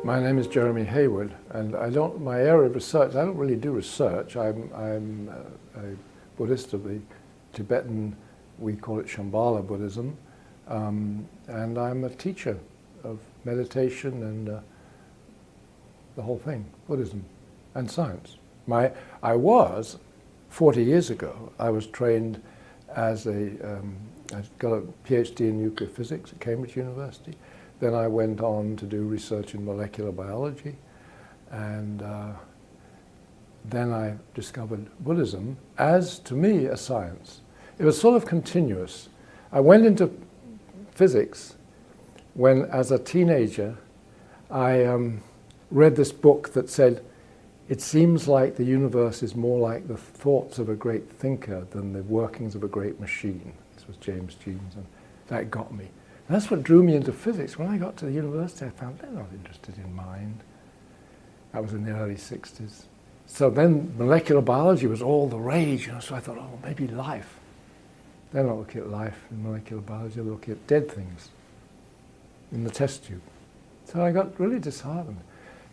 My name is Jeremy Hayward, and my area of research, I don't really do research. I'm a Buddhist of the Tibetan, we call it Shambala Buddhism, and I'm a teacher of meditation and the whole thing, Buddhism and science. I was, 40 years ago, I was trained as I got a PhD in nuclear physics at Cambridge University. Then I went on to do research in molecular biology, and then I discovered Buddhism as, to me, a science. It was sort of continuous. I went into physics when, as a teenager, I read this book that said, it seems like the universe is more like the thoughts of a great thinker than the workings of a great machine. This was James Jeans, and that got me. And that's what drew me into physics. When I got to the university, I found they're not interested in mind. That was in the early 60s. So then molecular biology was all the rage, so I thought, oh, maybe life. They're not looking at life in molecular biology, they're looking at dead things in the test tube. So I got really disheartened.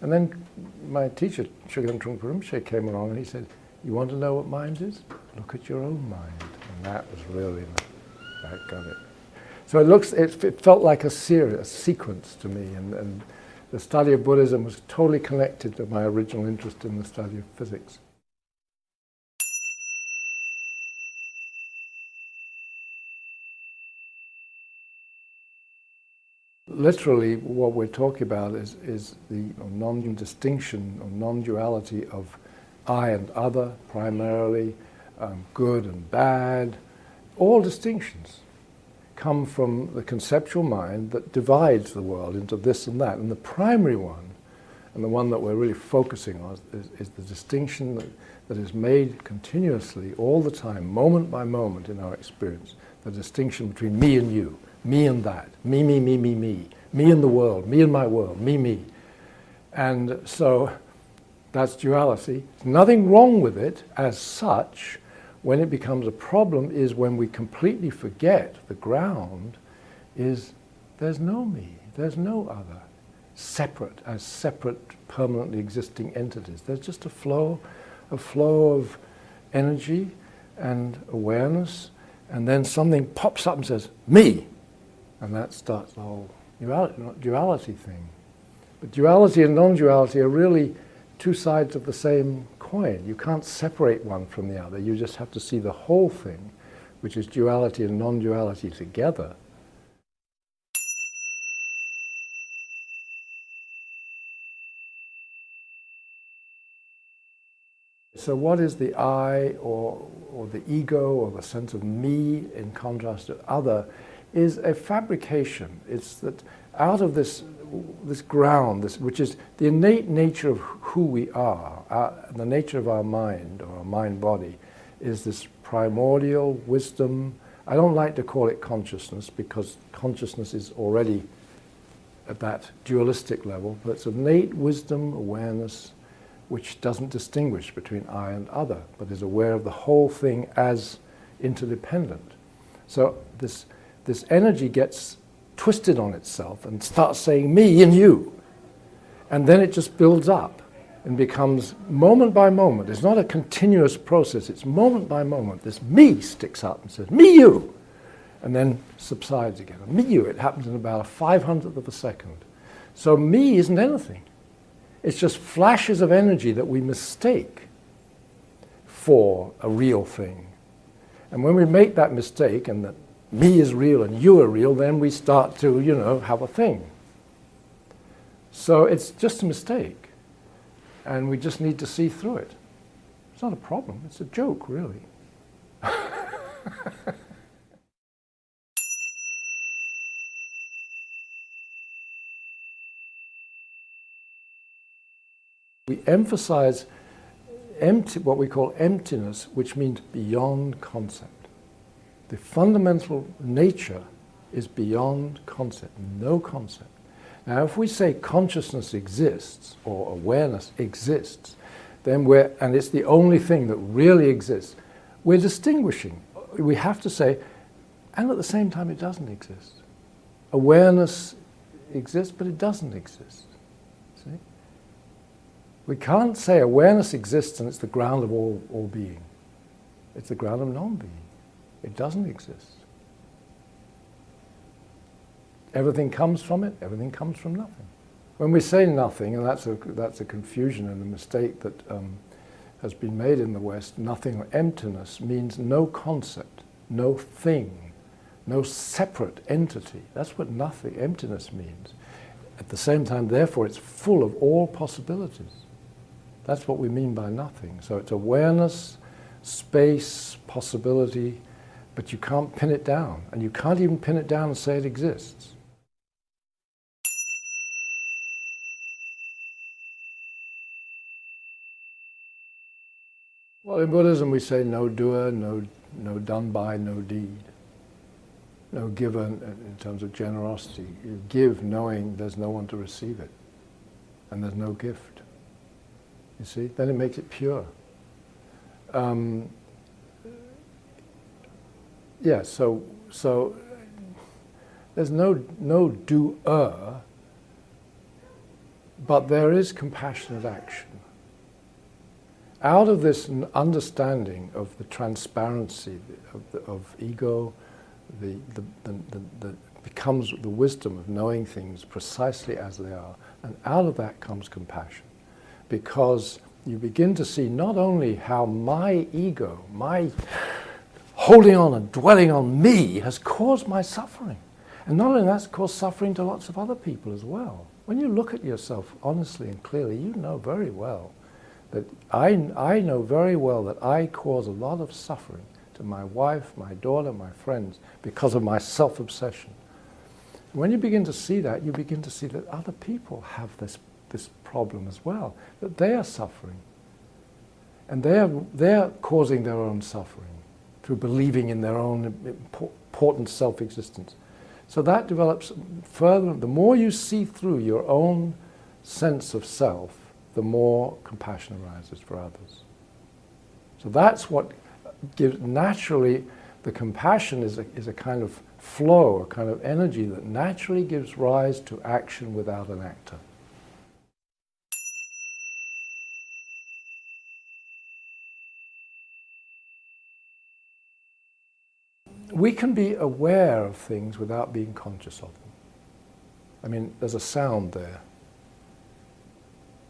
And then my teacher, Shugam Trungpa Rinpoche, came along and he said, you want to know what mind is? Look at your own mind. And that was really, that got it. So it felt like a sequence to me, and the study of Buddhism was totally connected to my original interest in the study of physics. Literally, what we're talking about is the non-distinction or non-duality of I and other, primarily, good and bad. All distinctions come from the conceptual mind that divides the world into this and that. And the primary one, and the one that we're really focusing on, is the distinction that is made continuously, all the time, moment by moment in our experience, the distinction between me and you, me and that, me and the world, me and my world, me. And so that's duality. There's nothing wrong with it as such. When it becomes a problem is when we completely forget the ground is there's no me, there's no other, separate permanently existing entities. There's just a flow of energy and awareness, and then something pops up and says, me! And that starts the whole duality thing. But duality and non-duality are really two sides of the same coin. You can't separate one from the other. You just have to see the whole thing, which is duality and non-duality together. So what is the I or the ego or the sense of me in contrast to other is a fabrication. It's that out of this ground, which is the innate nature of who we are, the nature of our mind or our mind-body, is this primordial wisdom. I don't like to call it consciousness because consciousness is already at that dualistic level, but it's innate wisdom, awareness, which doesn't distinguish between I and other, but is aware of the whole thing as interdependent. So this energy gets twisted on itself and starts saying me and you. And then it just builds up and becomes moment by moment. It's not a continuous process, it's moment by moment. This me sticks up and says, me, you. and then subsides again. A milieu, it happens in about a 500th of a second. So me isn't anything. It's just flashes of energy that we mistake for a real thing. And when we make that mistake and that me is real and you are real, then we start to, have a thing. So it's just a mistake. And we just need to see through it. It's not a problem, it's a joke, really. We emphasize what we call emptiness, which means beyond concept. The fundamental nature is beyond concept, no concept. Now, if we say consciousness exists or awareness exists, then and it's the only thing that really exists, we're distinguishing. We have to say, and at the same time it doesn't exist. Awareness exists, but it doesn't exist. See? We can't say awareness exists and it's the ground of all being. It's the ground of non-being. It doesn't exist. Everything comes from it, everything comes from nothing. When we say nothing, and that's a confusion and a mistake that has been made in the West, nothing or emptiness means no concept, no thing, no separate entity. That's what nothing, emptiness means. At the same time, therefore, it's full of all possibilities. That's what we mean by nothing. So it's awareness, space, possibility, but you can't pin it down. And you can't even pin it down and say it exists. Well, in Buddhism we say no doer, no done by, no deed. No giver in terms of generosity. You give knowing there's no one to receive it. And there's no gift. You see? Then it makes it pure. So there's no doer, but there is compassionate action. Out of this understanding of the transparency of ego, the becomes the wisdom of knowing things precisely as they are, and out of that comes compassion. Because you begin to see not only how my ego, my holding on and dwelling on me has caused my suffering, and not only that's caused suffering to lots of other people as well. When you look at yourself honestly and clearly, you know very well that I know very well that I cause a lot of suffering to my wife, my daughter, my friends, because of my self-obsession. When you begin to see that, you begin to see that other people have this problem as well, that they are suffering. And they're causing their own suffering through believing in their own important self-existence. So that develops further. The more you see through your own sense of self, the more compassion arises for others. So that's what gives, naturally, the compassion is a kind of flow, a kind of energy that naturally gives rise to action without an actor. We can be aware of things without being conscious of them. I mean, there's a sound there.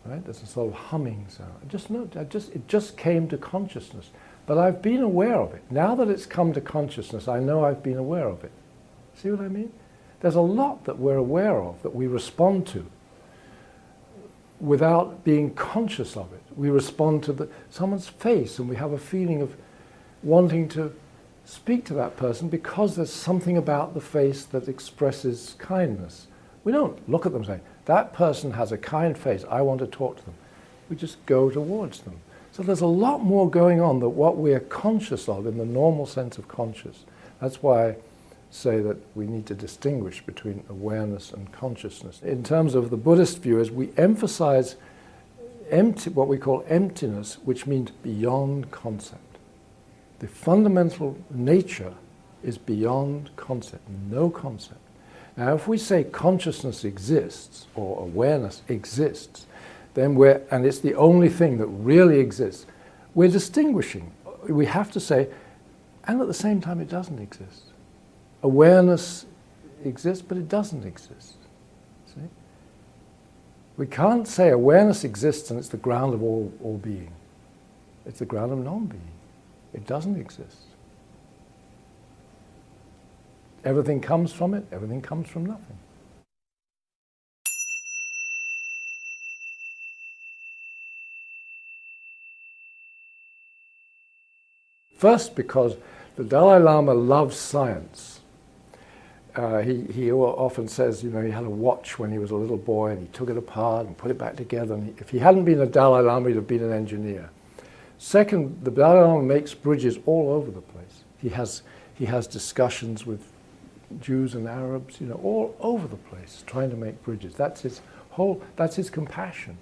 Right? There's a sort of humming sound. It just came to consciousness. But I've been aware of it. Now that it's come to consciousness, I know I've been aware of it. See what I mean? There's a lot that we're aware of, that we respond to, without being conscious of it. We respond to someone's face, and we have a feeling of wanting to speak to that person because there's something about the face that expresses kindness. We don't look at them and say, that person has a kind face, I want to talk to them. We just go towards them. So there's a lot more going on than what we are conscious of in the normal sense of conscious. That's why I say that we need to distinguish between awareness and consciousness. In terms of the Buddhist view, is we emphasize what we call emptiness, which means beyond concept. The fundamental nature is beyond concept, no concept. Now, if we say consciousness exists or awareness exists, then and it's the only thing that really exists, we're distinguishing. We have to say, and at the same time it doesn't exist. awareness exists, but it doesn't exist. See? We can't say awareness exists and it's the ground of all being. It's the ground of non-being. It doesn't exist. Everything comes from it, everything comes from nothing. First, because the Dalai Lama loves science. He often says, you know, he had a watch when he was a little boy and he took it apart and put it back together. And if he hadn't been a Dalai Lama, he'd have been an engineer. Second, the Dalai Lama makes bridges all over the place. He has discussions with Jews and Arabs, you know, all over the place, trying to make bridges. That's his compassion.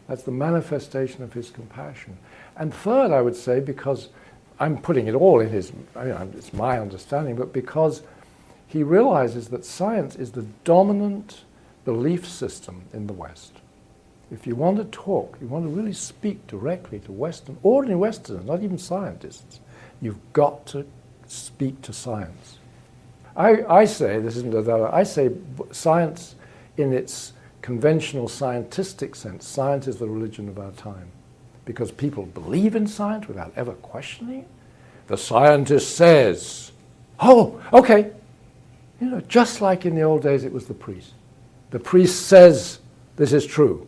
That's the manifestation of his compassion. And third, I would say, because I'm putting it all in his, it's my understanding, but because he realizes that science is the dominant belief system in the West. If you want to talk, you want to really speak directly to ordinary Westerners, not even scientists, you've got to speak to science. I say, this isn't I say science in its conventional scientistic sense, science is the religion of our time. Because people believe in science without ever questioning it. The scientist says, oh, okay. You know, just like in the old days it was the priest. The priest says this is true.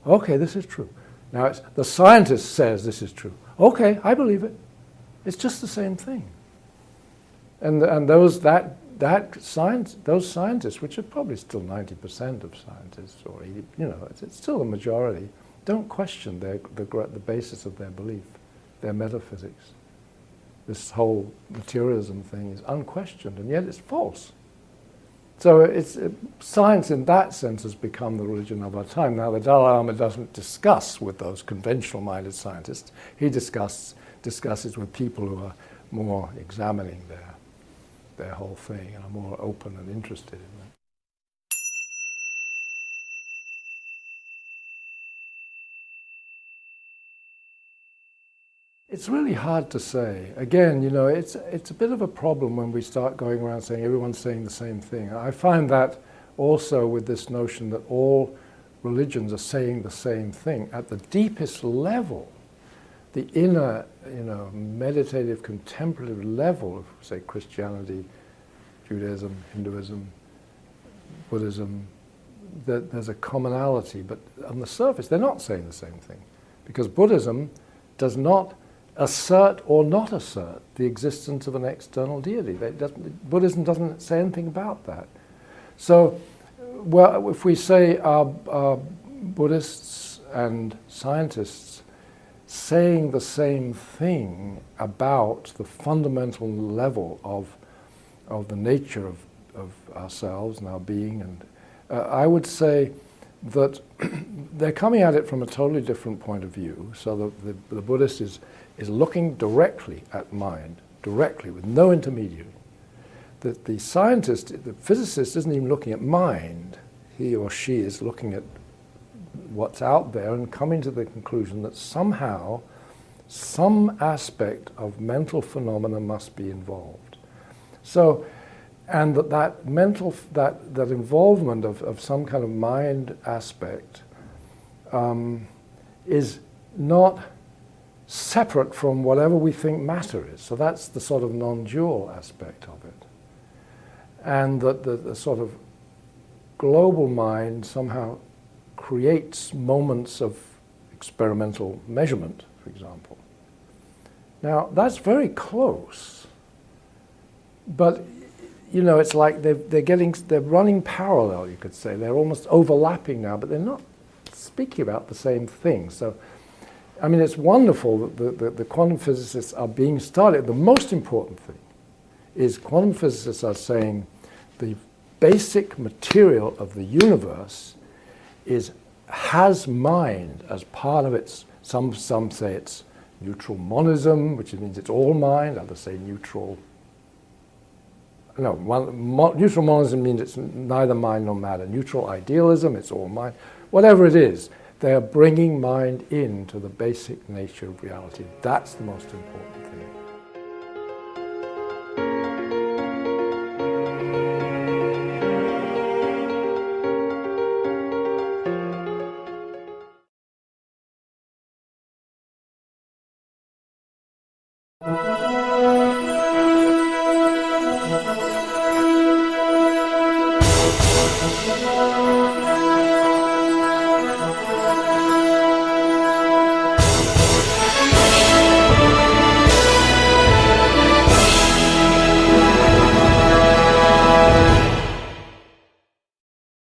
Okay, this is true. Now it's the scientist says this is true. Okay, I believe it. It's just the same thing. And those scientists, which are probably still 90% of scientists, or 80, you know, it's still a majority, don't question the basis of their belief, their metaphysics. This whole materialism thing is unquestioned, and yet it's false. So science in that sense has become the religion of our time. Now the Dalai Lama doesn't discuss with those conventional-minded scientists. He discusses with people who are more examining their whole thing and are more open and interested in it. It's really hard to say. Again, you know, it's a bit of a problem when we start going around saying everyone's saying the same thing. I find that also with this notion that all religions are saying the same thing. At the deepest level, the inner, you know, meditative, contemplative level of, say, Christianity, Judaism, Hinduism, Buddhism, there's a commonality, but on the surface they're not saying the same thing. Because Buddhism does not assert or not assert the existence of an external deity. Buddhism doesn't say anything about that. So, well, if we say are Buddhists and scientists saying the same thing about the fundamental level of the nature of ourselves and our being, and I would say that they're coming at it from a totally different point of view. So the Buddhist is looking directly at mind, directly, with no intermediary. The scientist, the physicist, isn't even looking at mind. He or she is looking at what's out there and coming to the conclusion that somehow some aspect of mental phenomena must be involved. So, and that involvement of some kind of mind aspect is not separate from whatever we think matter is. So that's the sort of non-dual aspect of it. And that the sort of global mind somehow creates moments of experimental measurement, for example. Now, that's very close. But, you know, it's like they're running parallel, you could say. They're almost overlapping now, but they're not speaking about the same thing. So, I mean, it's wonderful that the quantum physicists are being started. The most important thing is quantum physicists are saying the basic material of the universe has mind as part of its, some say it's neutral monism, which means it's all mind, others say neutral. No, neutral monism means it's neither mind nor matter. Neutral idealism, it's all mind. Whatever it is, they are bringing mind into the basic nature of reality. That's the most important thing.